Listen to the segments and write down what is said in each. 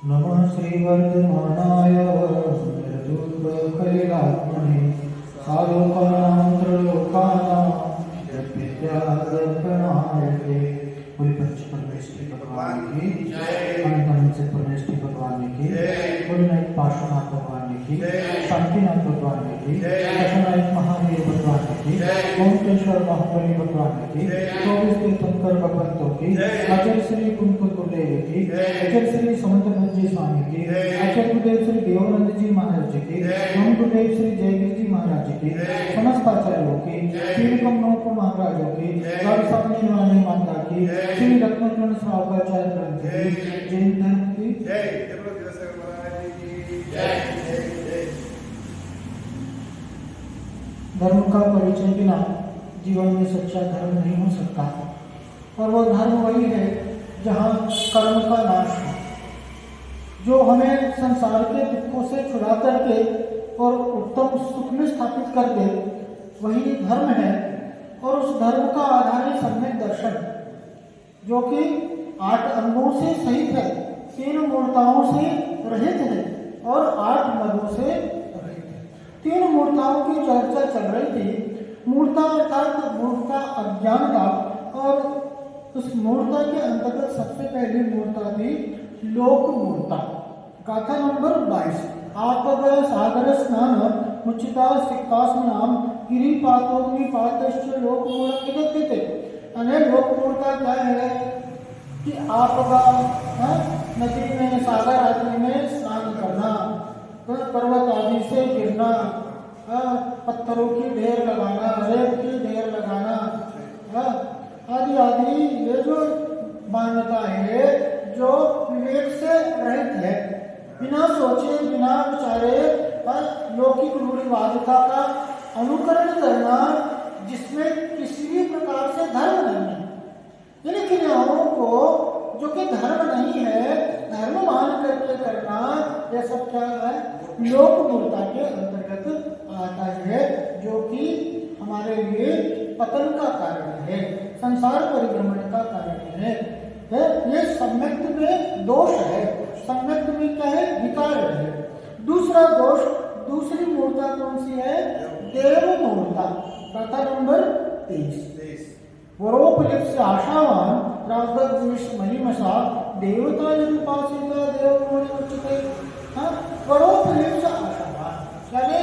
नमः श्रीवर्धमानाय निर्दुःखलिलात्मने सालोकानां त्रलोकानां जगद्विद्यादर्पणाय ते। बोले पंच परमेश्वरी भगवान की अनंत से परमेश्वरी भगवान की बोले नायक पार्श्वनाथ भगवान की शांतिनाथ भगवान की दशनायक महावीर भगवान की ओंकेश्वर महाबली भगवान की 24 तीर्थंकर भगवंतों की आचार्य श्री कुंकुल गुरुदेव की आचार्य श्री समंतनाथ जी स्वामी की आचार्य गुरुदेव श्री देवानंद जी महाराज जी की ओम गुरुदेव श्री जयगिरी जी महाराज जी की समस्त आचार्यों की श्री को महाराजों की स्वामी वाणी माता की श्री रत्नचरण श्रावकाचार्य ग्रंथ की जैन धर्म की धर्म का परिचय बिना जीवन में सच्चा धर्म नहीं हो सकता और वो धर्म वही है जहाँ कर्म का नाश हो, जो हमें संसार के दुखों से छुड़ा करके और उत्तम सुख में स्थापित कर दे, वही धर्म है। और उस धर्म का आधार है सम्यक दर्शन, जो कि 8 अंगों से सहित है, 3 मूर्ताओं से रहित है और 8 मदों से रहित है। 3 मूर्ताओं की चर्चा चल रही थी। मूर्ता अर्थात मूर्ता अज्ञान का, और उस मूर्ता के अंतर्गत सबसे पहली मूर्ता थी लोक मूर्ता। गाथा नंबर 22। आप सागर स्नान मुचिता सिक्कास्मनाम गिरिपातोग्निपातश्च लोकमूर्तिगते। अने लोकमूर्ता क्या है कि आप नदी में सागर आदि में स्नान करना, पर्वत आदि से गिरना, पत्थरों की ढेर लगाना, रेत की ढेर लगाना आदि आदि, ये जो मान्यता है जो विवेक से रहित है, बिना सोचे बिना विचारे लौकिक रूढ़िवादिता का अनुकरण करना, जिसमें किसी भी प्रकार से धर्म नहीं है। इन क्रियाओं को जो कि धर्म नहीं है, धर्म मान करके करना, यह सब क्या है? लोक मूर्ता के अंतर्गत आता है, जो कि हमारे लिए पतन का कारण है, संसार परिभ्रमण का कारण है। ये सम्यक्त में दोष है। सम्यक्त में क्या है? विकार है। दूसरा दोष, दूसरी मूर्ता कौन सी है? देव मूर्ता। कथा नंबर 23। वरोपलिप्स्य आशावान रागद्वेष महिमसा देवता उपासिता देव उच्यते। वरोपलिप्स्य आशावान यानी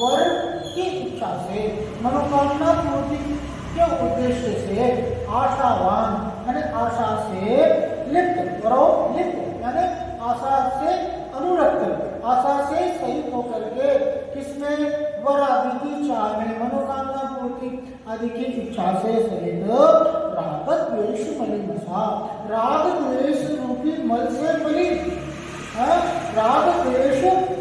वर की इच्छा से, मनोकामना पूर्ति के उद्देश्य से आशावान यानी आशा से लिप्त, वरो लिप्त यानी आशा से अनुरक्त, आशा से सहित होकर के किसमें? वर आदि की चाह में, मनोकामना पूर्ति आदि की इच्छा से सहित राग द्वेष मलिनसा, राग द्वेष रूपी मल से मलिन, राग द्वेष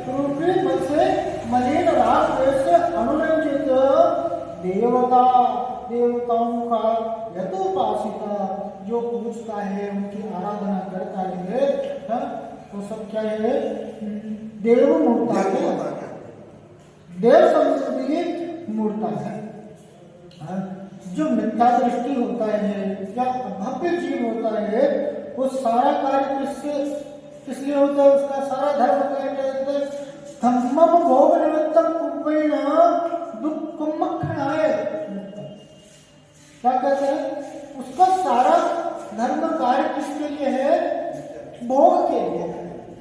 रूपी मल से मलिन, राग द्वेष से अनुरंजित देवता, देवताओं का यथोपासिता जो पूजता है, उनकी आराधना करता है, तो सब क्या है? देव मूर्ता है, देव संस्कृति मूर्ता है। जो मिथ्या दृष्टि होता है या भव्य जीव होता है, वो सारा कार्य किसलिए होता है? उसका सारा धर्म कार्य धम्मम भोग निमित्तम कुंभेन दुःखम मखणाय। क्या कहते हैं? उसका सारा धर्म कार्य किसके लिए है? भोग के लिए,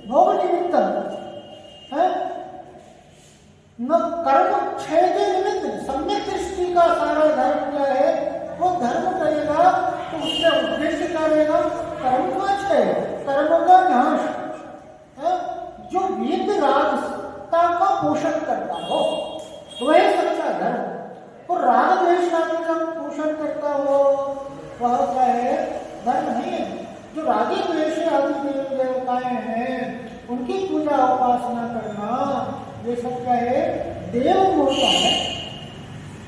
भोग निमित्तम है न कर्म क्षय के निमित्त। सम्यक दृष्टि का सारा धर्म क्या है? वो धर्म करेगा तो उसका उद्देश्य क्या रहेगा? कर्म का क्षय, कर्म का नाश, जो वीत रागता का पोषण करता हो वही सच्चा धर्म। और राग द्वेष आदि का पोषण करता हो वह क्या है? धर्म नहीं है। जो रागी द्वेष आदि देवताएं हैं, उनकी पूजा उपासना करना, ये सब क्या है? देव मूर्ता है।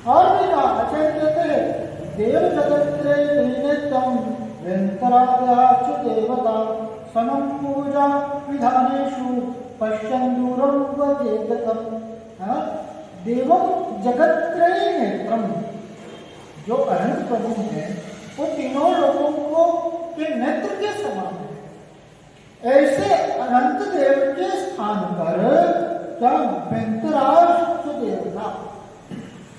और भी कहा, आचार्य कहते हैं देव जगत्रे नित्यम व्यंतराद्याच देवता समम पूजा विधानेषु पश्यन् दूरं वदेतम्। देवम जगत्त्रय नेत्रम, जो अनंत प्रभु है वो तीनों लोगों को के नेत्र के समान है। ऐसे अनंत देव के स्थान पर क्या व्यंतराष्ट्र देव था,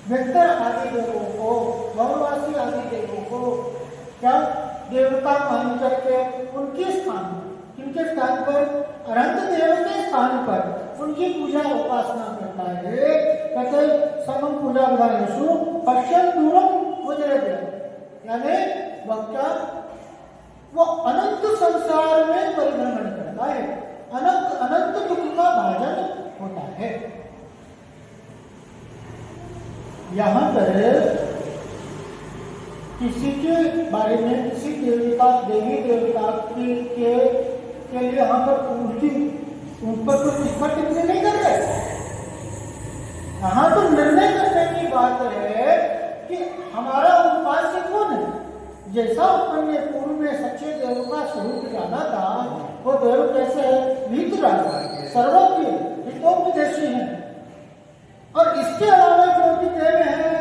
व्यंतर आदि देवों को, बहुवासी आदि देवों को क्या देवता मान करके उनके स्थान, किनके स्थान पर, अनंत देव के स्थान पर उनकी पूजा उपासना करता है। कहते समम पूजा विधानेषु पश्चिम दूरम उजरते, यानी वह क्या, वो अनंत संसार में परिभ्रमण करता है, अनंत अनंत दुख का भाजन होता है। यहाँ पर किसी के बारे में, किसी देवता देवी देवता के लिए यहाँ पर उन पर तो टिप्पणी नहीं कर रहे। यहाँ तो निर्णय करने की बात है कि हमारा उपास्य कौन है। जैसा अपन ने पूर्व में सच्चे देव का स्वरूप जाना था, वो देव कैसे है, वीतराग सर्वज्ञ हितोपदेशी है। और इसके अलावा जो भी देव हैं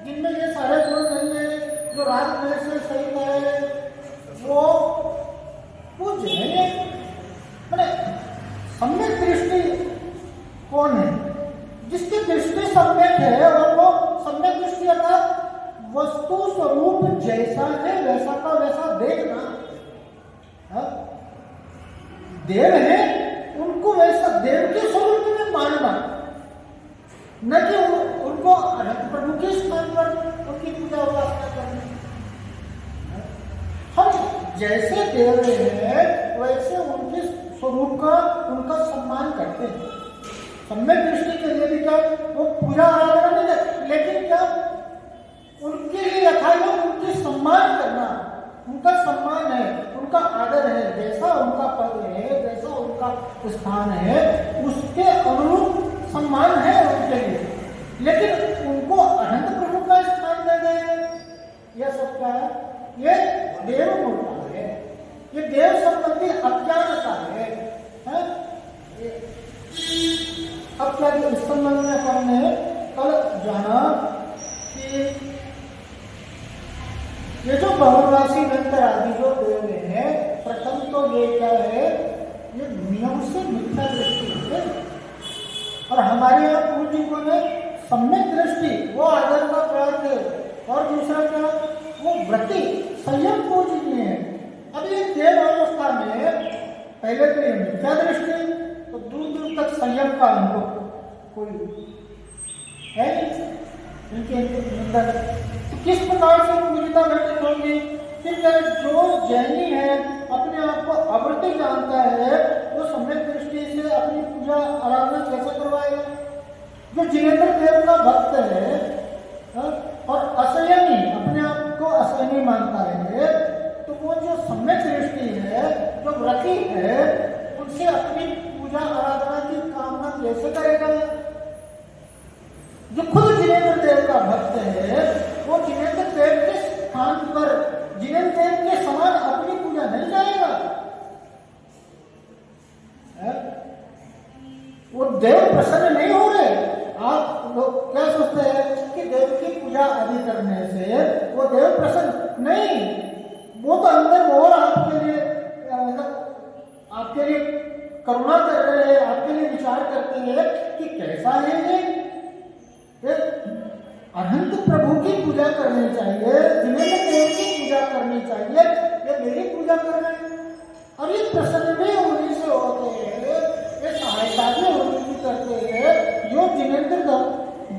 जिनमें ये सारे गुण नहीं है, जो राग में से सही है, वो पूज्य नहीं है। मैंने सम्यक दृष्टि कौन है, जिसकी दृष्टि सम्यक है, और वो सम्यक दृष्टि अर्थात वस्तु स्वरूप जैसा है वैसा का वैसा देखना। देव है उनको वैसा देव के स्वरूप में मानना, न कि उनको अनंत प्रभु के स्थान पर उनकी पूजा उपासना करनी। हम जैसे देव हैं वैसे उनके स्वरूप का, उनका सम्मान करते हैं। सम्यक दृष्टि के लिए भी क्या, वो पूजा आराधना नहीं करते, लेकिन क्या उनके लिए यथायोग्य उनके सम्मान करना, उनका सम्मान है, उनका आदर है, जैसा उनका पद है, जैसा उनका स्थान है, उसके अनुरूप सम्मान है उनके लिए। लेकिन उनको अनंत प्रभु का स्थान दे दे, यह सब क्या है, ये देव मूर्खता है, ये देव संबंधी अज्ञानता है। अब क्या इस संबंध में हमने कल जाना कि ये जो बहुवासी व्यंतर आदि जो देव हैं, प्रथम तो ये क्या है, ये नियम से मिथ्या दृष्टि है। और हमारे यहाँ पूज्य को ने सम्यक दृष्टि, वो आदर का प्रयास है। और दूसरा क्या, वो व्रति संयम पूजनीय है। अब ये देव अवस्था में पहले तो ये मिथ्या दृष्टि, तो दूर दूर तक संयम का अनुभव कोई है इनके अंदर। तो किस प्रकार से पूजिता घटित होगी। फिर जो जैनी है अपने आप को अवृत्ति जानता है, वो सम्यक दृष्टि से अपनी पूजा आराधना कैसे करवाएगा। जो जिनेन्द्र देव का भक्त है और असंयमी, अपने आप को असंयमी मानता है, तो वो जो सम्यक दृष्टि है, जो व्रती है, उनसे अपनी पूजा आराधना की कामना कैसे करेगा। जो खुद जिनेन्द्र देव का भक्त है, वो जिनेन्द्र देव के स्थान पर जिनेन्द्र देव के समान अपनी पूजा नहीं जाएगा। वो देव प्रसन्न नहीं हो रहे। आप लोग क्या सोचते हैं कि देव की पूजा आदि करने से वो देव प्रसन्न नहीं, वो तो अंदर और आपके लिए करुणा कर रहे हैं, आपके लिए विचार करते हैं कि कैसा है ये अनंत प्रभु की पूजा करनी चाहिए, जिनेन्द्र देव की पूजा करनी चाहिए, ये मेरी पूजा कर रहे हैं। और ये प्रसन्न भी होने से होते हैं, ये सहायता भी होने की करते हैं। जो जिनेन्द्र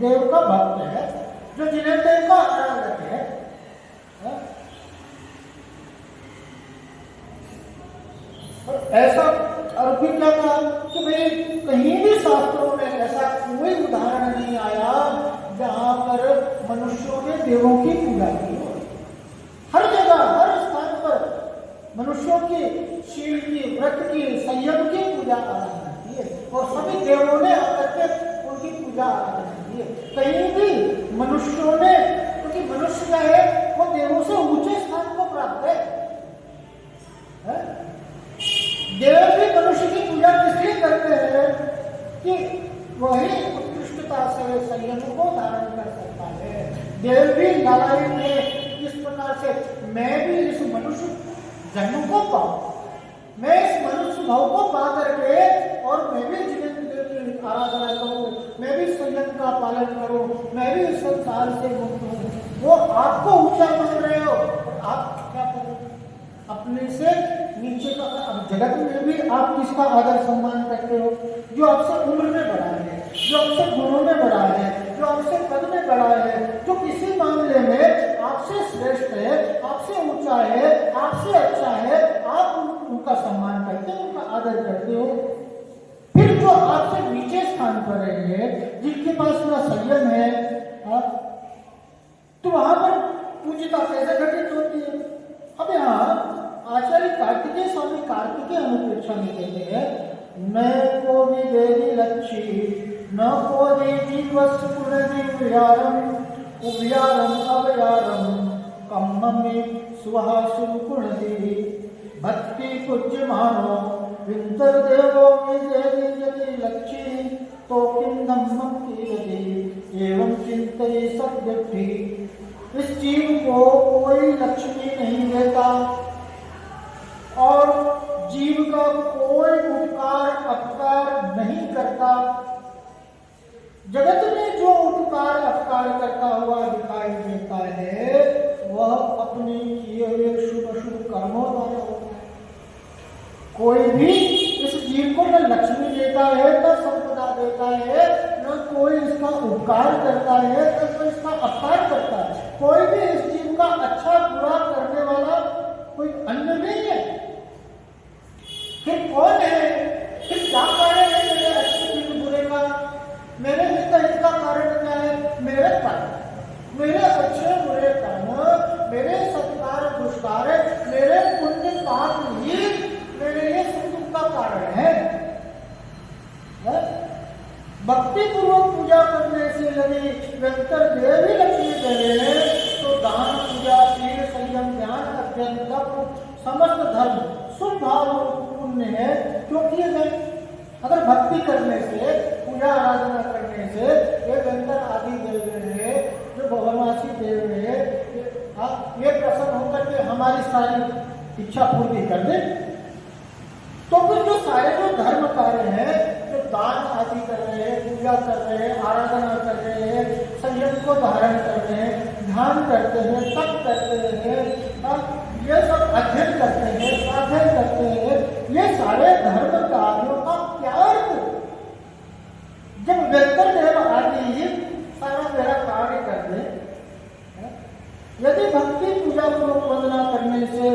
देव का भक्त है, जो जिनेन्द्र देव का आराधक है, ऐसा। और फिर क्या कहा कि भाई कहीं भी शास्त्रों में ऐसा कोई उदाहरण नहीं आया जहां पर मनुष्यों ने देवों की पूजा की हो। हर जगह हर स्थान पर मनुष्यों की शील की, व्रत की, संयम की पूजा आराधना की है, और सभी देवों ने आकर के उनकी पूजा आराधना की है। कहीं भी मनुष्यों ने, क्योंकि मनुष्य क्या है, वो देवों से ऊंचे स्थान को प्राप्त है। देव भी मनुष्य की पूजा इसलिए करते हैं कि वही उत्कृष्टता से संयम को धारण कर सकता है। देव भी लड़ाई में इस प्रकार से, मैं भी इस मनुष्य जन्म को पाऊं, मैं इस मनुष्य भाव को पा करके और मैं भी जीवन की आराधना करूं, मैं भी संयम का पालन करूं, मैं भी इस संसार से मुक्त हूं, वो आपको ऊंचा मान रहे हो और आप क्या करो, अपने से नीचे का। जगत में भी आप किसका आदर सम्मान करते हो? जो आपसे उम्र में बड़ा है, जो आपसे गुणों में बड़ा है, जो आपसे पद में बड़ा है, जो किसी मामले में आपसे श्रेष्ठ है, आपसे ऊंचा है, आपसे अच्छा है, आप उनका सम्मान करते हो, उनका आदर करते हो। फिर जो आपसे नीचे स्थान पर रहेंगे, जिनके पास पूरा संयम है, तो वहां पर पूज्यता कैसे घटित होती है? अब यहाँ आचार्य कार्तिकेय स्वामी कार्तिकेय अनुप्रेक्षा में कहते हैं, न को देवी लक्ष्मी न को जीवस् पुनर्विव्यारम उव्यारम अव्यारम कम्ममे सुहासुर पुनर्देवी भक्ति पूज्य मानो विंतर देवो में देवी लक्ष्मी तो किम धम्मम कीर्ति एवं चिंतये सद्यपि। इस जीव को कोई लक्ष्मी नहीं देता और जीव का कोई उपकार अपकार नहीं करता। जगत में जो उपकार अपकार करता हुआ दिखाई देता है वह अपने किए हुए शुभ शुभ कर्मों द्वारा होता है। कोई भी इस जीव को न लक्ष्मी देता है, न संपदा देता है, न कोई इसका उपकार करता है, न कोई इसका अपकार करता है। कोई भी इस जीव का अच्छा बुरा करने वाला कोई अन्य नहीं है। फिर कौन है? फिर क्या कारण है मेरे अच्छे की बुरे का? मेरे इसका कारण क्या है? मेरे कर्म, मेरे अच्छे बुरे कर्म, मेरे सत्कार दुष्कार, मेरे पुण्य पाप ही मेरे लिए सुख दुख का कारण है। भक्ति पूर्वक पूजा करने से यदि व्यंतर देवी लक्ष्मी देवे तो दान पूजा शील संयम ज्ञान अध्ययन तप समस्त धर्म शुभ भाव पुण्य है क्यों किए गए? अगर भक्ति करने से, पूजा आराधना करने से ये व्यंतर आदि देव है, जो भवनवासी देव है, ये प्रसन्न होकर के हमारी सारी इच्छा पूर्ति कर दे, तो फिर जो सारे जो धर्म कार्य हैं, जो दान आदि कर रहे हैं, पूजा कर रहे हैं, आराधना कर रहे हैं, संयम को धारण कर रहे हैं, ध्यान करते हैं, तप करते हैं, ये सब अध्ययन करते हैं, स्वाध्याय करते हैं, ये सारे धर्म कार्यों का क्या अर्थ? जब व्यंतर देव आदि सारा मेरा कार्य कर दे, यदि भक्ति पूजा पूर्वक वंदना करने से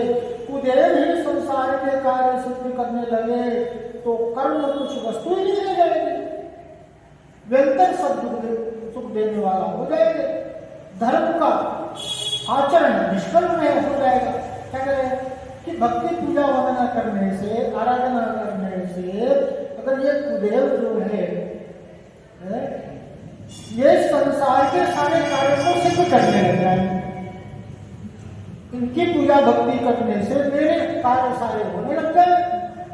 कुदेव ही संसार के कार्य सिद्ध करने लगे तो कर्म कुछ वस्तु ही नहीं रह जाएगी, व्यंतर सब सुख देने वाला हो जाएंगे, धर्म का आचरण निष्कर्म में हो जाएगा। क्या करें कि भक्ति पूजा वंदना करने से, आराधना करने से अगर ये कुदेव जो है ये संसार के सारे कार्य को सिद्ध करने लग जाए, इनकी पूजा भक्ति करने से मेरे कार्य सारे होने लग जाए,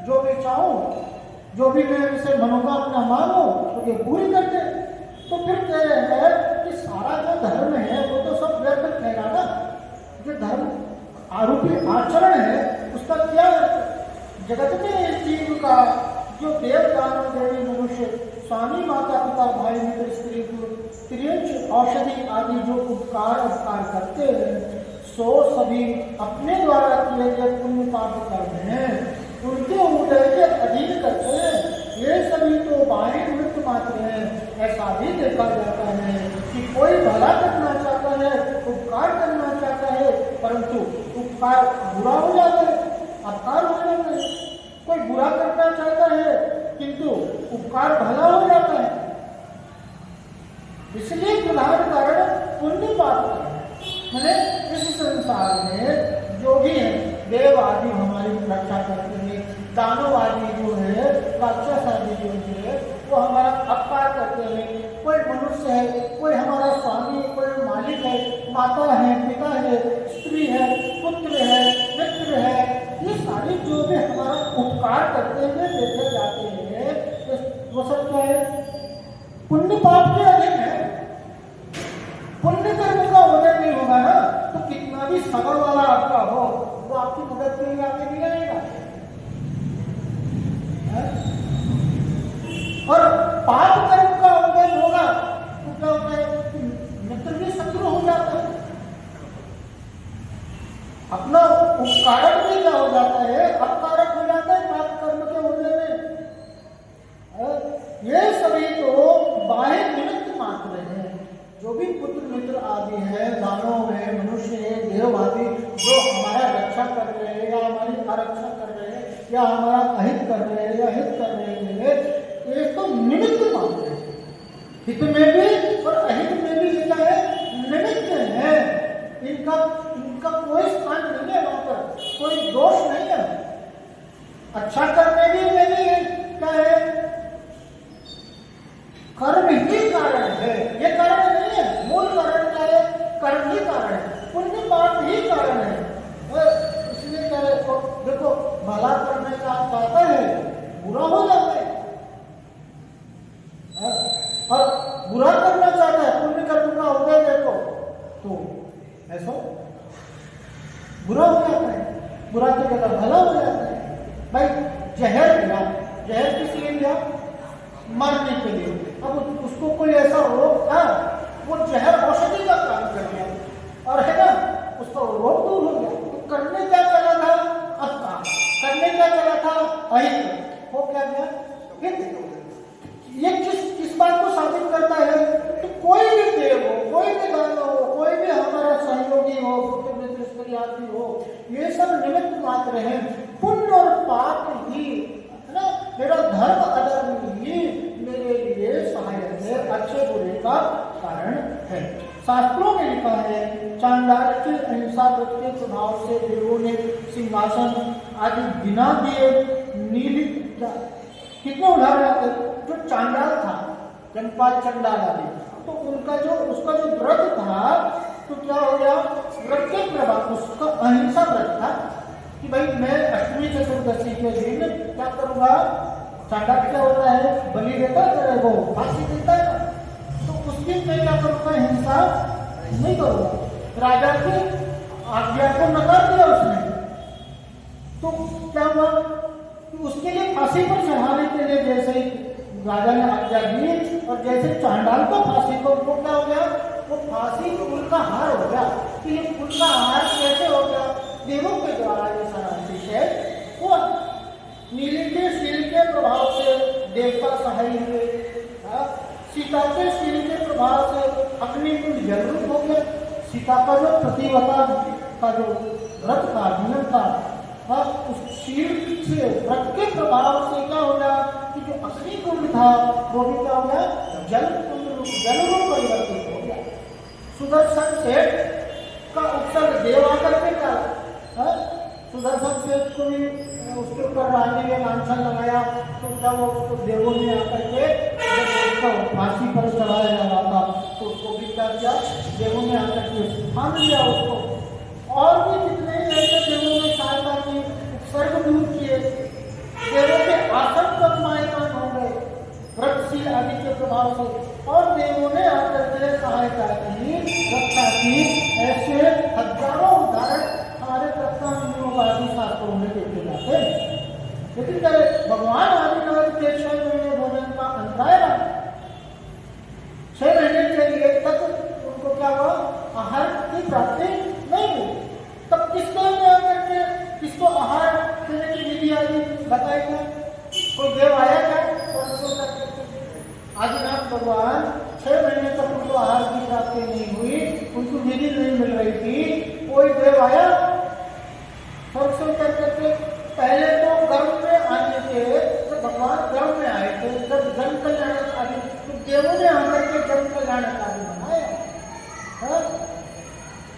जो भी चाहूं, जो भी मैं इसे मनोकामना मांगो तो ये पूरी कर दे। तो फिर कह रहे हैं कि सारा जो धर्म है वो तो सब व्यर्थ ठहरा ना। जो धर्म आरोपी आचरण है उसका क्या अर्थ? जगत में इस जीव का जो देव दानव देवी मनुष्य स्वामी माता पिता भाई मित्र स्त्री स्त्रियंश औषधि आदि जो उपकार करते हैं सो सभी अपने द्वारा किए गए पुण्य पाप कर्म हैं, उनके उदय के अधीन करते हैं। ये सभी तो बाहरी निमित्त मात्र हैं। ऐसा भी देखा जाता है कि कोई भला करना चाहता है, उपकार करना चाहता है, परंतु उपकार बुरा हो जाता है, अपकार हो जाता है। कोई बुरा करना चाहता है किंतु उपकार भला हो जाता है। इसलिए प्रधान कारण पुण्य पाप है। मैंने इस संसार में जो भी है, देव आदि हमारी रक्षा करते हैं, दानव आदि जो है, राक्षस आदि जो है वो हमारा अपकार करते हैं। कोई मनुष्य है, कोई हमारा स्वामी, कोई मालिक है, माता है, पिता है, स्त्री है, पुत्र है, मित्र है, ये सारे जो भी हमारा उपकार करते हैं देखे जाते हैं, वो सब क्या है? पुण्य पाप के अधीन है। पुण्य कर्म का उदय नहीं होगा ना तो कितना भी सबल वाला आपका हो वो आपकी मदद के लिए आगे नहीं आएगा। अहित कर रहे हैं या हित कर रहे हैं, ये तो निमित्त मात्र है। हित में भी और अहित में भी ये क्या है, निमित्त है। इनका कोई स्थान नहीं है, वहां पर कोई दोष नहीं है। अच्छा करने में भी क्या है, कर्म ही कारण है, ये कारण नहीं है। मूल कारण क्या है, कर्म ही कारण है, पुण्य पाप ही कारण है। इसलिए क्या है, देखो भला करने का चाहता है, बुरा हो जाता है, और बुरा करना चाहता है, पुण्य कर्म का हो गया देखो, तो ऐसा बुरा हो जाता है, बुरा की जगह भला हो जाता है। भाई जहर दिया, जहर किस लिए दिया, मरने के लिए। अब उसको कोई ऐसा रोग था, वो जहर औषधि का काम कर दिया, और है ना, उसका रोग दूर हो गया। तो करने क्या चला था, अब काम करने क्या चला था, अहित हो क्या गया हित। ये किस बात को साबित करता है, तो कोई भी देव हो, कोई भी दानव हो, कोई भी हमारा सहयोगी हो, आदमी हो, ये सब निमित्त मात्र है। पुण्य और पाप ही, है ना, मेरा धर्म अधर्म ही मेरे लिए सहायक है, अच्छे बुरे का कारण है। शास्त्रों में लिखा है, चांडाल के अहिंसा व्रत के प्रभाव से देवों ने सिंहासन आदि बिना दिए नील, कितने उदाहरण आते। जो चांडाल था, जनपाल चंडाल आदि, तो उसका जो व्रत था, तो क्या हो गया, व्रत के प्रभाव, उसका अहिंसा व्रत था कि भाई मैं अष्टमी चतुर्दशी के दिन क्या करूंगा, चांडाल क्या होता है, बलि देता है, वो फांसी देता है, तो उस दिन मैं क्या करूंगा, हिंसा नहीं करूंगा। राजा की आज्ञा को नकार दिया उसने, तो क्या हुआ, तो उसके लिए फांसी पर चढ़ाने के लिए जैसे ही राजा ने आज्ञा दी, और जैसे चांडाल को फांसी को, वो क्या हो गया, वो फांसी फूल का हार हो गया। कि ये फूल का हार कैसे हो गया, देवों के द्वारा ये सारा विषय हुआ। नीली के शील के प्रभाव से देवता सहाय हुए, सीता के शील के प्रभाव से अग्निकुंड जलरूप हो गया। सीता का जो प्रतिवता का जो व्रत का नियम था, उस शील से व्रत के प्रभाव से क्या हो गया कि जो अग्निकुंड था वो भी क्या हो गया, जलरूप परिवर्तित हो गया। सुदर्शन सेठ का उत्सर्ग देव आकर के क्या, सुदर्शन सेठ को भी उसके ऊपर रानी ने लांछन लगाया, तो क्या वो उसको देवों ने आकर के जब उसको फांसी पर चढ़ाया जा रहा था, तो उसको भी क्या किया, देवों ने आकर के थाम लिया उसको। और भी जितने ऐसे देवों ने सहायता की, उत्सर्ग दूर किए, देवों के आसन पर मायमान हो गए व्रतशील आदि के प्रभाव से, और देवों ने आकर के सहायता की, रक्षा की। ऐसे हजारों उदाहरण हमारे प्रत्यादि शास्त्रों में देखे जाते हैं। लेकिन क्या भगवान आदिनाथ के 6 महीने भोजन का अंतराय रहा, 6 महीने के लिए तक उनको क्या हुआ, आहार की प्राप्ति नहीं हुई। तब किसको आकर के किसको आहार देने की विधि आदि बताई क्या, कोई देव आया क्या, आदिनाथ भगवान 6 महीने तक उनको आहार की प्राप्ति नहीं हुई, उनको विधि नहीं मिल रही थी, कोई देव आया स्वर्ग करके। पहले तो गर्भ में आने के, तो भगवान गर्भ में आए थे, जब जन कल्याण आदि, तो देवों ने आकर के जन कल्याण आदि बनाया,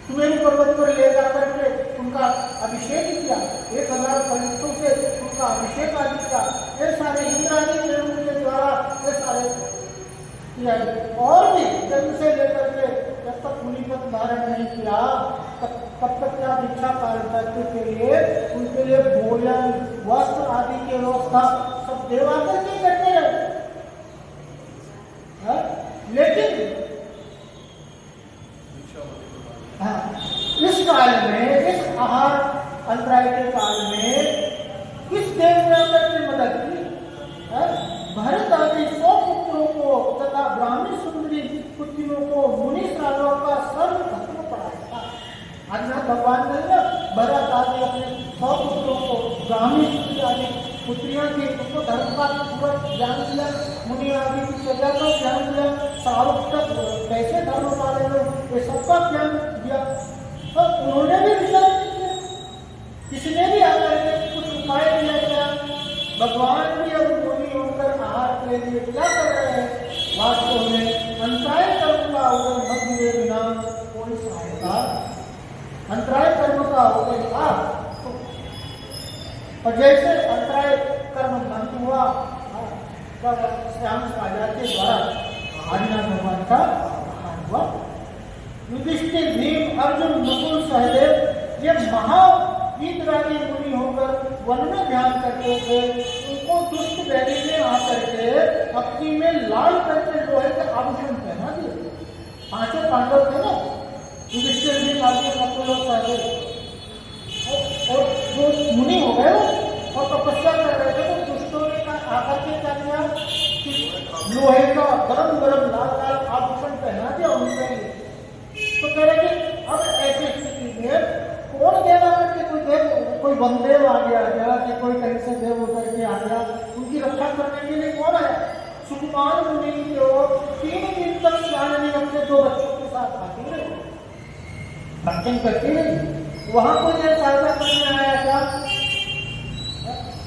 सुमेरु पर्वत पर ले जाकर के उनका अभिषेक किया, 1000 पंडितों से उनका अभिषेक आदि किया, ये सारे इंद्रादी देवों के द्वारा ये सारे किया। और भी जन्म से लेकर के जब तक मुनि पद धारण नहीं किया, तब तक क्या भिक्षा पात्र के लिए, उनके लिए भोजन वस्त्र आदि की व्यवस्था सब देवाकर के करते रहे। लेकिन इस काल में, इस आहार अंतराय के काल में किस देव ने अपनी मदद की, भरत आदि 100 पुत्रों को तथा ब्राह्मणी सुंदरी पुत्रियों को मुनि श्रावकों का सर्व धर्म पढ़ाया था। आदिनाथ भगवान ने ना भरत आदि अपने 100 पुत्रों को, ब्राह्मणी सुंदरी आदि पुत्रियां थी, उनको धर्म का पूरा ज्ञान दिया, मुनि आदि की सजा का ज्ञान दिया, श्रावक तक कैसे धर्म पाले लोग, ये सबका ज्ञान दिया। तो उन्होंने भी विचार किया, किसी ने भी आकर के कुछ उपाय दिया गया, भगवान भी अब मुनि होकर आहार के लिए क्या कर रहे हैं? वास्तव में अंतराय कर्म का होकर मत हुए बिना कोई सहायता, अंतराय कर्म का होकर और जैसे अंतराय कर्म बंद हुआ तब श्याम राजा के द्वारा आदिनाथ भगवान का हुआ। युधिष्ठिर, भीम, अर्जुन, नकुल, सहदेव ये महावीतरागी मुनि होकर वन में ध्यान करते थे। उनको दुष्ट बैरी में आकर के अपनी में लाल करके लोहे के आभूषण पहना दिए। पांचों पांडव थे ना, युधिष्ठिर, भीम, अर्जुन, नकुल और सहदेव, और जो मुनि हो गए और तपस्या कर रहे थे तो दुष्टों ने आकर के क्या किया? लोहे का गरम गरम लाल लाल आभूषण पहना दिया उनके लिए। तो कह रहे कि अब ऐसी स्थिति में कौन देव आकर के कोई वनदेव आ गया क्या कि कोई कहीं से देव होकर के आ गया? उनकी रक्षा करने के लिए कौन है? सुकुमार मुनि की ओर 3 दिन तक श्यालिनी अपने 2 बच्चों के साथ आती रही, भक्षण करती रही। वहां कोई देव सहायता करने आया था?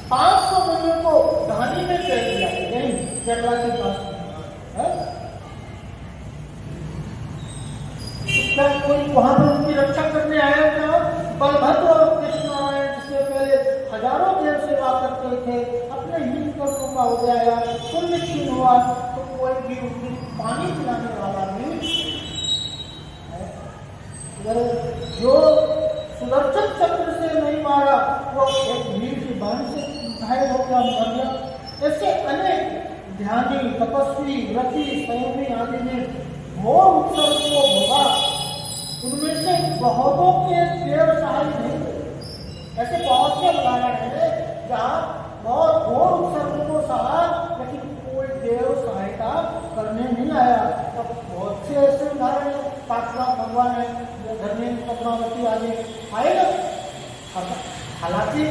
500 मुनियों को धानी में फेंक दिया यही केरला के पास है? क्या कोई वहां पर उनकी रक्षा करने आया था? बलभद्र और कृष्णनारायण जिससे पहले हजारों देव सेवा करते थे, अपने हिंद कर्मों का हो गया, पुण्य क्षीण हुआ, तो कोई भी उनकी पानी पिलाने वाला नहीं। जो सुदर्शन चक्र से नहीं मारा वो एक वीर की बाण से घायल हो गया, मर गया। ऐसे अनेक ध्यानी, तपस्वी, व्रती, संयमी आदि ने घोर उत्सव को भोगा। उनमें से बहुतों के देव सहाय नहीं थे। ऐसे बहुत से उदाहरण है जहाँ बहुत घोर उत्सव को सहा लेकिन कोई देव सहायता करने नहीं आया। अब बहुत से ऐसे उदाहरण है, पार्श्वनाथ भगवान है, धर्मेंद्र, पद्मावती आदि आए ना। हालांकि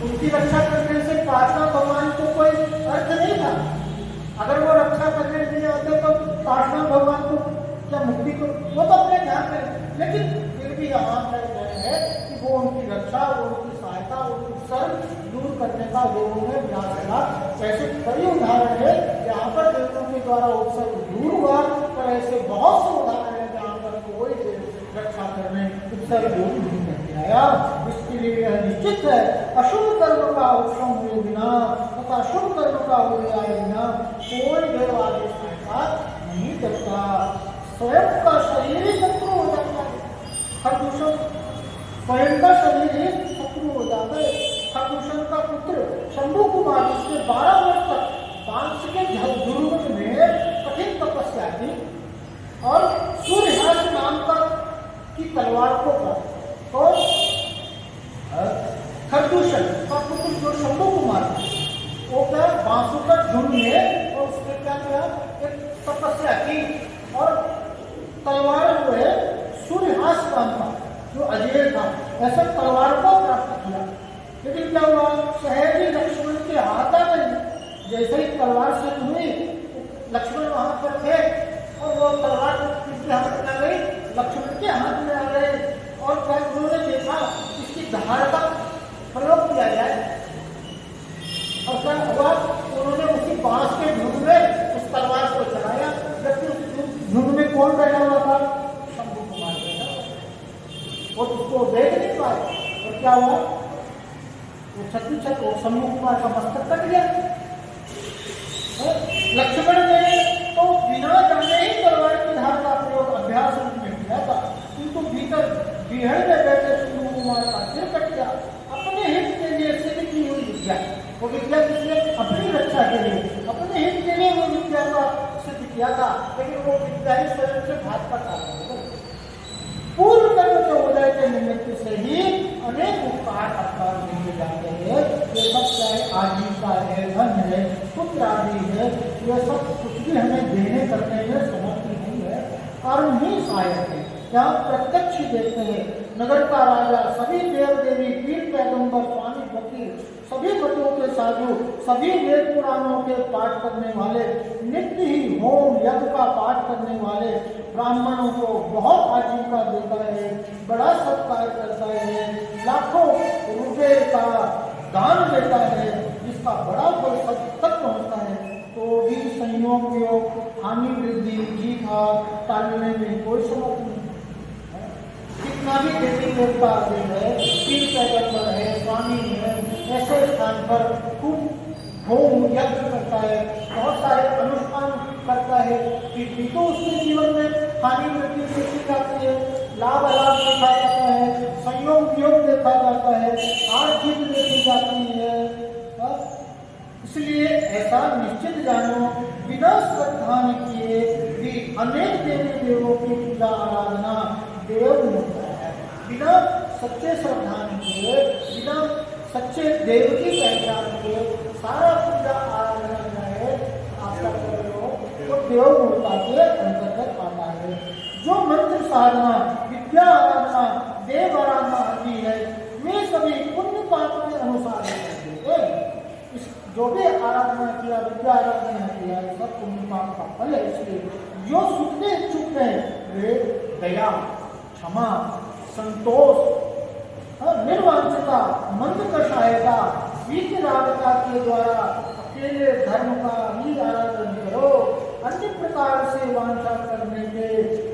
उनकी रक्षा करने से पार्श्वनाथ भगवान को कोई अर्थ नहीं था। अगर वो रक्षा करने नहीं आते तो पार्श्वनाथ भगवान को क्या मुक्ति को, वो तो अपने ध्यान में, लेकिन फिर भी यहाँ कह रहे हैं कि वो उनकी रक्षा, वो उनकी सहायता, उनकी सर्व दूर करने का लोगों में प्रयास किया। ऐसे कई उदाहरण है जहाँ पर देवों के द्वारा उत्सव दूर हुआ, और ऐसे बहुत से उदाहरण है जहाँ पर कोई रक्षा करने उत्सव दूर नहीं करके आया। इसके लिए यह निश्चित है अशुभ कर्म का उत्सव हुए बिना तथा शुभ कर्म का हो जाए बिना कोई देव आदि सहायता नहीं करता। स्वयं का शरीर ही शत्रु हो जाता है। खरदूषण स्वयं का शरीर ही शत्रु हो जाता है। खरदूषण का पुत्र शंभु कुमार, इसने 12 वर्ष तक बांस के झुरमुट में कठिन तपस्या की और सूर्यहास नाम का की तलवार को प्राप्त। और खरदूषण का पुत्र जो शंभु कुमार वो क्या बांसों का झुंड में, और उसने क्या किया? एक तपस्या की और तलवार जो है सूर्यहास नाम का जो अजय था, ऐसा तलवार को प्राप्त किया। लेकिन क्या हुआ? सहज ही लक्ष्मण के हाथ आ गई। जैसे ही तलवार से हुई, लक्ष्मण वहां पर थे और वो तलवार किसके हाथ में आ गई? लक्ष्मण के हाथ में आ गए। और क्या उन्होंने देखा इसकी धार का प्रयोग किया जाए, और क्या हुआ? उन्होंने उसी बांस के झुंड में उस तलवार को चलाया, जबकि उस झुंड में कौन बैठा हुआ था? शंभु कुमार बैठा हुआ। और उसको देख नहीं पाए, और क्या हुआ? वो शंभु कुमार का मस्तक कट गया। लक्ष्मण ने तो बिना जाने ही तलवार की धार का प्रयोग अभ्यास रूप में किया था, किंतु भीतर बिहड़ में बैठे शंभु कुमार का सिर कट गया। अपने हित के लिए सिद्ध की हुई विद्या, वो विद्या किसने? अपनी रक्षा के लिए, अपने हित के लिए वो विद्या का सिद्ध किया था, लेकिन वो विद्या ही स्वयं से घात का कारण है। पूर्व कर्म के उदय के निमित्त से ही अनेक उपकार अपकार मिल जाते हैं। ये सब चाहे आजीविका है, धन है, पुत्र आदि है, ये सब कुछ भी हमें देने करने में समर्थ नहीं है, कर्म ही सहायक है। यहाँ प्रत्यक्ष देखते हैं, नगर का राजा, सभी देव देवी, पीर पैगंबर, स्वामी फकीर, सभी भक्तों के साधु, सभी वेद पुराणों के पाठ करने वाले, नित्य ही होम यज्ञ का पाठ करने वाले ब्राह्मणों को बहुत आजीविका देता है, बड़ा सत्कार करता है, लाखों रुपये का दान देता है, जिसका बड़ा फल सब तक पहुँचता है, तो भी संयोग वियोग हानि वृद्धि जीत हार टालने में कोई समर्थ नहीं। कितना भी देवी देवता आदि है, तीर पैगंबर है, स्वामी है, ऐसे स्थान पर खूब होम यज्ञ करता है, बहुत सारे अनुष्ठान करता है, फिर भी तो उसके जीवन में हानि वृद्धि देखी जाती है, लाभ अलाभ देखा जाता है, संयोग वियोग देखा जाता है, हार जीत देखी जाती है। इसलिए ऐसा निश्चित जानो, बिना श्रद्धा किए भी अनेक देवी देवों की पूजा आराधना देव होता है। बिना सच्चे श्रद्धा किए, बिना सच्चे देव की पहचान के सारा पूजा आराधना जो है आपका कर रहे हो, तो देव मूर्ता के अंतर्गत आता है। जो मंत्र साधना, विद्या आराधना, देव आराधना आदि है, वे सभी पुण्य पाप के अनुसार है। जो भी आराधना किया, विद्या आराधना किया, सब पुण्य पाप का फल है। इसलिए जो सुनने इच्छुक है वे दया, क्षमा, संतोष, निर्वांछता, मंद कषायता, वीतरागता के द्वारा अकेले धर्म का ही आराधन करो, अन्य प्रकार से वांछा करने के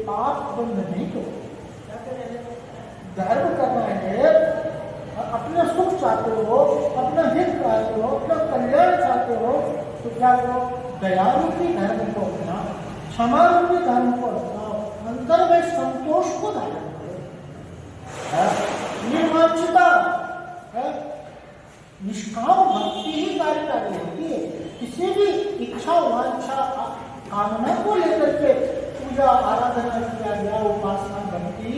पाप बंद नहीं करो। धर्म करना है, अपना सुख चाहते हो, अपना हित चाहते हो, अपना कल्याण चाहते हो, तो क्या करो, दया रूपी धर्म को अपनाओ, क्षमा रूपी धर्म को अपनाओ, अंतर में संतोष को धारण करो, निर्वांछता है, निष्काम भक्ति ही कार्यकारी होती है। किसी भी इच्छा वांछा कामना को लेकर के पूजा आराधना किया गया, उपासना भक्ति,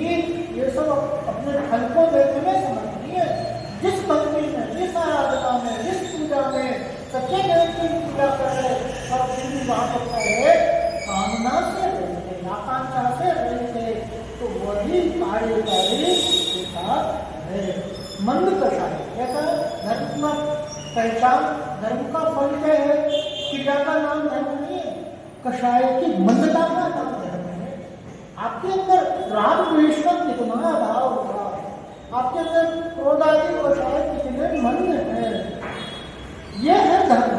ये सब अपने फल को देखने में समझ नहीं है। जिस भक्ति में, जिस आराधना में, जिस पूजा में सच्चे देव की पूजा करे और फिर भी वहां पर है कामना से रहते, आकांक्षा से रहते, तो वही कार्यकारी है। मंद कषाय ऐसा धर्म का पहचान, धर्म का फल क्या है? क्रिया का नाम धर्म नहीं है, कषाय की मंदता का नाम धर्म है। आपके अंदर राग द्वेष का कितना भाव होगा, आपके अंदर क्रोध आदि कषाय कितने मंद है, ये है धर्म।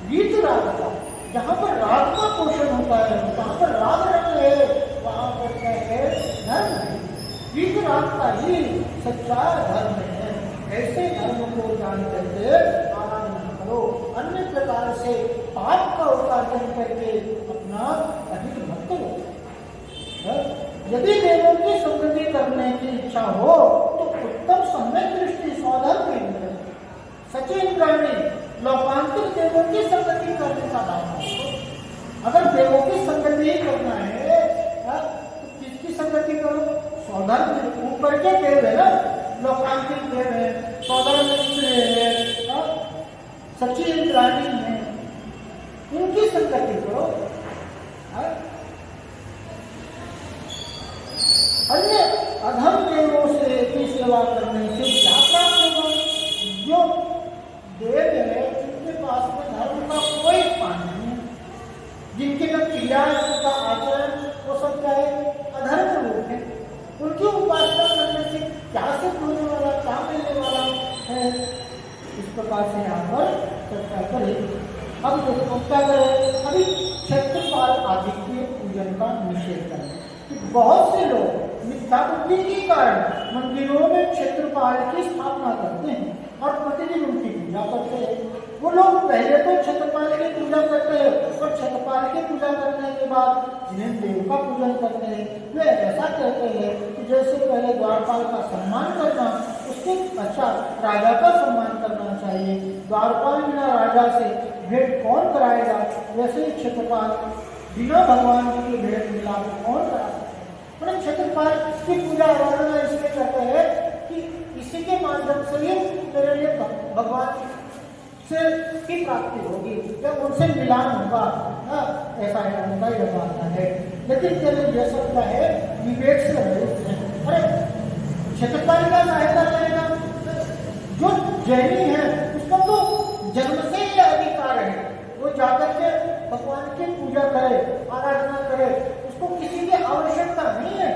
वीत राग का, जहाँ पर राग का पोषण होता है, जहाँ पर राग रंग है, वहां पर क्या है? धर्म है। वीत राग का ही सच्चा धर्म है। ऐसे धर्म को जान करके आराधना करो, अन्य प्रकार से पाप का उपार्जन करके अपना अधिक मत करो। यदि देवों की संगति करने की इच्छा हो तो उत्तम सम्यक दृष्टि स्वधर्म इंद्र सचेंद्राणी लोकांतर देवों की संगति करने का दावा हो। अगर देवों की संगति ही करना है तो किसकी संगति करो? स्वधर्म ऊपर के देव है ना, लोकांतिक देव है, स्वधर्म है, सचेंद्राणी है, उनकी संगति करो। अन्य अधम देवों से की सेवा करने से क्या प्राप्त होगा? जो देव है जिनके पास में धर्म का कोई स्थान नहीं है, जिनके न क्रिया का आचरण वो सब क्या है? अधर्म लोग है, उनकी उपासना करने से क्या सिद्ध होने वाला, क्या मिलने वाला है? इस प्रकार से यहाँ पर चर्चा करें। अब देखो क्या करें, अभी क्षेत्रपाल आदि के पूजन का निषेध करें। बहुत से लोग मिथ्या बुद्धि के कारण मंदिरों में क्षेत्रपाल की स्थापना करते हैं और प्रतिदिन उनकी पूजा करते हैं। वो लोग पहले तो क्षेत्रपाल की पूजा करते हैं और क्षेत्रपाल की पूजा करने के बाद जिन्हें देव का पूजन करते हैं वे ऐसा कहते हैं कि जैसे पहले द्वारपाल का सम्मान करना, उसके पश्चात राजा का सम्मान करना चाहिए। द्वारपाल बिना राजा से भेंट कौन कराएगा, वैसे ही क्षेत्रपाल बिना भगवान की भेंट मिलाप कौन कराएगा। क्षेत्रपाल की पूजा आराधना इसलिए करते हैं कि इसी के माध्यम से ही मेरे लिए भगवान से की प्राप्ति होगी, जब उनसे मिलान होगा, ऐसा है उनका ही मानना है। लेकिन चलिए ये सब क्या है? विवेक से है। अरे क्षेत्रपाल का सहायता करेगा, जो जैनी है उसका तो जन्म से ही अधिकार है, वो जाकर के भगवान की पूजा करे, आराधना करे, उसको किसी की आवश्यकता नहीं है।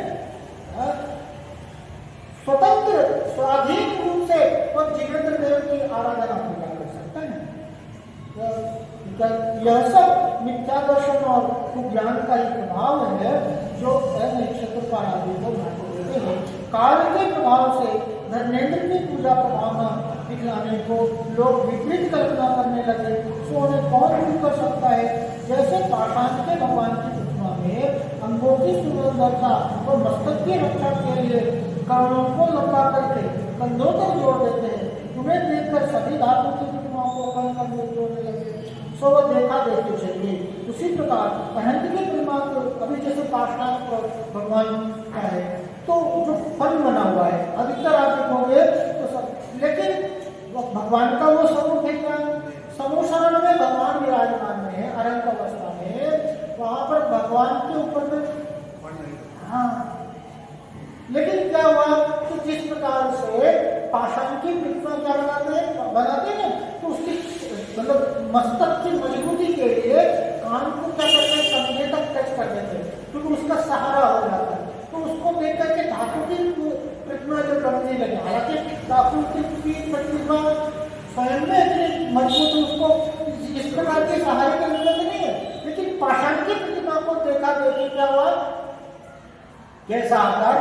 स्वतंत्र स्वाधीन रूप से और जिनेंद्र देव की आराधना यह सब मिथ्या दर्शन और कुज्ञान का ही प्रभाव है जो नक्षत्र का आदि को महत्व देते हैं। काल के प्रभाव से धर्मेंद्र की पूजा प्रभावना दिखलाने को लोग विपरीत कल्पना करने लगे, सो उन्हें कौन दूर कर सकता है। जैसे पाषाण के भगवान की प्रतिमा में अंगों की सुंदरता और मस्तक की रक्षा के लिए कर्णों को लंबा करके कंधों तक जोड़ देते हैं, उन्हें देखकर सभी धातु की प्रतिमाओं को कंधों जोड़ने लगे, सो वह देखा देखते चलिए। उसी प्रकार अनंत की प्रतिमा को अभी जैसे पाषाण भगवान का है तो जो फन बना हुआ है अधिकतर आप देखोगे तो सब, लेकिन भगवान का वो स्वरूप है क्या, समूह शरण में भगवान विराजमान में है अनंत अवस्था में, वहां पर भगवान के ऊपर में हाँ। लेकिन क्या हुआ कि जिस प्रकार से पाषाण की प्रतिमा क्या बनाते हैं तो उसकी मतलब मस्तक की मजबूती के लिए कान को क्या करते हैं, कंधे तक टच कर देते हैं क्योंकि उसका सहारा हो जाता है। तो उसको देख करके धातु की प्रतिमा जो बनने लगे, हालांकि धातु की प्रतिमा स्वयं में इतनी मजबूत उसको इस प्रकार के सहारे की जरूरत नहीं है, लेकिन पाषाण की प्रतिमा को देखा देखिए क्या हुआ, कैसा आकार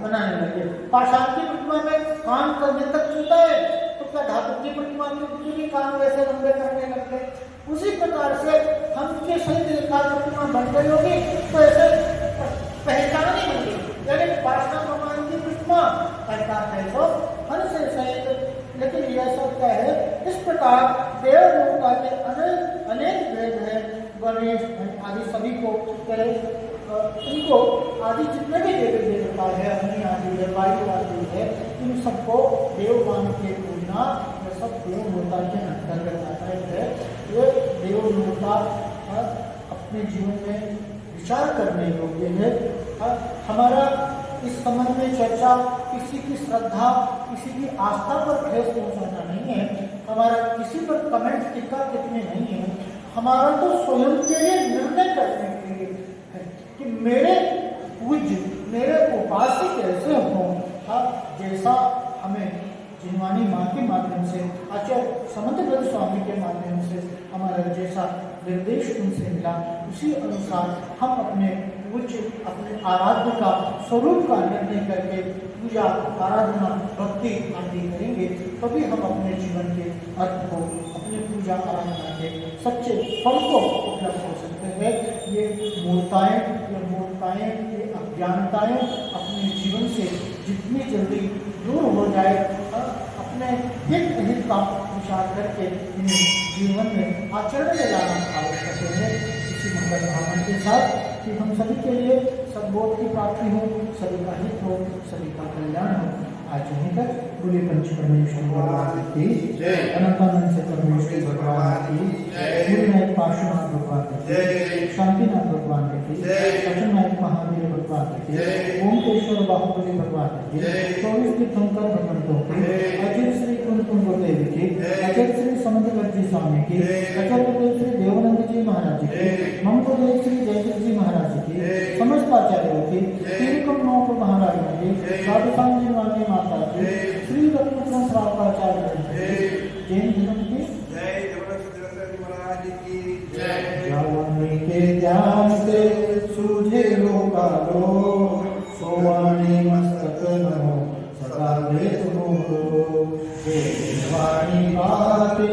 बनाने लगे। पाषाण की प्रतिमा में कान कंधे तक छूता है तो क्या धातु की प्रतिमा के भी कान वैसे लंबे करने लगते। उसी प्रकार से हम के सहित रेखा प्रतिमा बन गई होगी तो ऐसे पहचान ही बन गई, यानी पाषाण भगवान की प्रतिमा अर्थात है तो हर से सहित। लेकिन यह सब क्या है, इस प्रकार देव देवता के अनेक भेद है, गणेश आदि सभी को करे इनको आदि जितने भी देवी देवता है, अग्नि आदि है, वायु आदि है, इन सबको देव मान के पूजना यह सब देव देवता के अंतर्गत आता है। ये देव देवता अपने जीवन में विचार करने योग्य है। हमारा इस संबंध में चर्चा किसी की श्रद्धा किसी की आस्था पर ठेस पहुंचाना नहीं है, हमारा किसी पर कमेंट टिक्का टिप्पणी नहीं है, हमारा तो स्वयं के लिए निर्णय करने के लिए है कि मेरे पूज्य मेरे उपास्य कैसे हों, जैसा हमें जिनवानी माँ के माध्यम से आचार्य समंतव्रत स्वामी के माध्यम से हमारा जैसा निर्देश उनसे मिला, उसी अनुसार हम अपने पूज्य अपने आराध्य का स्वरूप का निर्णय करके पूजा आराधना भक्ति आदि करेंगे, तभी हम अपने जीवन के अर्थ को अपने पूजा आराधना के सच्चे फल को उपलब्ध हो सकते हैं। ये मूर्ताएं ये अज्ञानताएं अपने जीवन से जितनी जल्दी दूर हो जाए, अपने हित का विचार करके इन्हें जीवन में आचरण में लाना आवश्यक है। इसी मंगल भावना के साथ कि हम सभी के लिए सद्बोध की प्राप्ति हो, सभी का हित हो, सभी का कल्याण हो। आज यहीं तक बोले पंच परमेश्वर भगवान की जय, अनंतानंद से परमेश्वर भगवान की जय, गुरुनाथ पार्श्वनाथ भगवान की जय, शांतिनाथ भगवान की जय, सचनाथ महावीर भगवान की जय, ओमकेश्वर बाहुबली भगवान की जय, 24 तीर्थंकर भगवंतों की, अजय श्री कुंकुम देवी की, अजय श्री समंतव्रत जी स्वामी की, अजय श्री देवानंद जी महाराज की, ममता श्री जयदेव जी महाराज की, समस्त आचार्यों की, तिरुकम नौक महाराज की, साधुसाम जी माता की, श्री रत्न श्रावकाचार्य जैन धर्म की जय, महाराज की जय। ज्ञानी के ज्ञान से सूझे लोका लो, सोवाणी मस्तक नमो सदा वेद हो, वाणी बाती